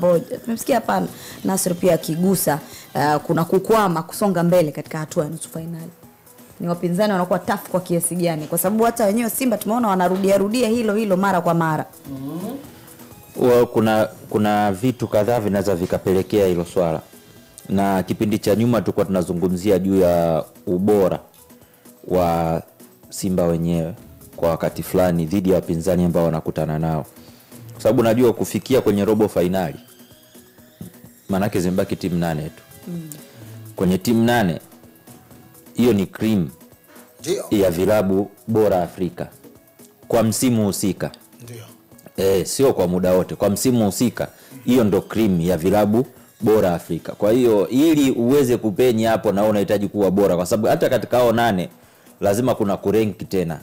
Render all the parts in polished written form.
Tumemsikia hapa Nasr pia akigusa kuna kukwama kusonga mbele katika hatua ya nusu finali. Ni wapinzani wanakuwa tough kwa kiasi gani? Kwa sababu hata wenyewe Simba tumeona wanarudia hilo mara kwa mara. Kuna vitu kadhaa vinaweza vikapelekea hilo swala. Na kipindi cha nyuma tulikuwa tunazungumzia juu ya ubora wa Simba wenyewe kwa wakati fulani dhidi ya wapinzani ambao wanakutana nao. Kwa sababu najua kufikia kwenye robo finali manake zimbaki timu 8 tu. Kwenye timu 8 hiyo ni cream ya vilabu bora Afrika kwa msimu husika. Ndio. Sio kwa muda wote, kwa msimu husika hiyo ndo cream ya vilabu bora Afrika. Kwa hiyo ili uweze kupenya hapo na unahitaji kuwa bora, kwa sababu hata katika hao 8 lazima kuna kurank tena.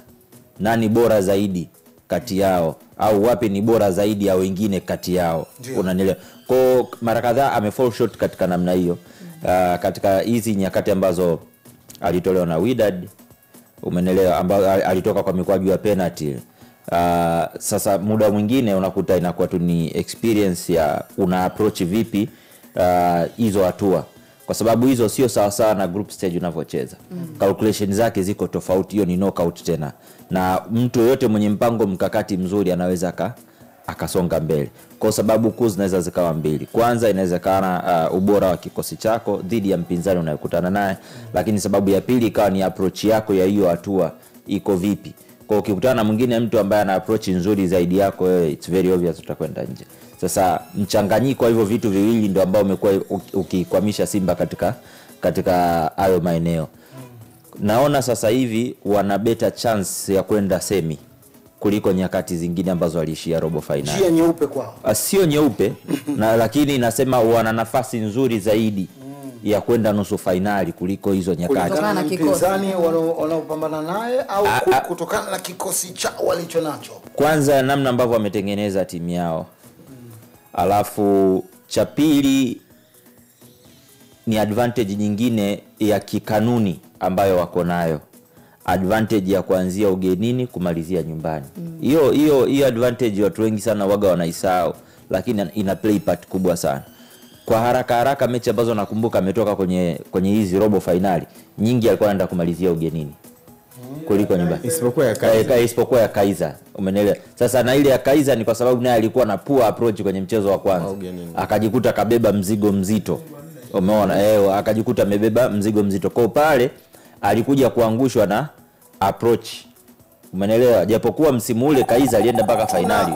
Nani bora zaidi kati yao au wapi ni bora zaidi ya wengine kati yao. Unanielewa? Kwa mara kadhaa amefall short katika namna hiyo. Katika hizi nyakati ambazo alitolewa na Wydad, umenelewa, ambao alitoka kwa mikwaju ya penalty. Sasa muda mwingine unakuta inakuwa tu ni experience ya una approach vipi hizo hatua, kwa sababu hizo sio sawa sawa na group stage unavyocheza. Calculation zake ziko tofauti, hiyo ni knockout tena, na mtu yote mwenye mpango mkakati mzuri anaweza akasonga mbele. Kwa sababu kuu zinaweza zikawa mbili. Kwanza inawezekana ubora wa kikosi chako dhidi ya mpinzani unayokutana naye, lakini sababu ya pili ikawa ni approach yako ya hiyo hatua iko vipi. Kwa ukikutana na mwingine mtu ambaye ana approach nzuri zaidi yako wewe, it's very obvious utakwenda nje. Sasa mchanganyiko wa hivyo vitu viwili ndio ambao umekuwa ukikwamisha Simba katika hayo maeneo. Naona sasa hivi wana better chance ya kwenda semi kuliko nyakati zingine ambazo waliishia robo finali. Njia nyeupe kwao. Sio nyeupe na lakini nasema wana nafasi nzuri zaidi ya kwenda nusu finali kuliko hizo nyakati. Kutokana na mpinzani wanaopambana naye au kutokana na kikosi chao walicho nacho. Kwanza namna ambavyo wametengeneza timu yao. Alafu cha pili ni advantage nyingine ya kikanuni ambayo wako nayo. Advantage ya kuanzia ugenini kumalizia nyumbani. Hiyo advantage watu wengi sana waga wanaisahau, lakini ina play part kubwa sana. Kwa haraka mechi ambazo nakumbuka ametoka kwenye hizi robo finali, nyingi alikuwa anaenda kumalizia ugenini kuliko nyumbani, isipokuwa ya Kaizer. Umeelewa? Sasa na ile ya Kaizer ni kwa sababu naye alikuwa na poor approach kwenye mchezo wa kwanza, akajikuta kabeba mzigo mzito. Umeona? Akajikuta amebeba mzigo mzito. Kwa pale alikuja kuangushwa na approach. Umeelewa? Japokuwa msimu ule Kaizer alienda mpaka finali.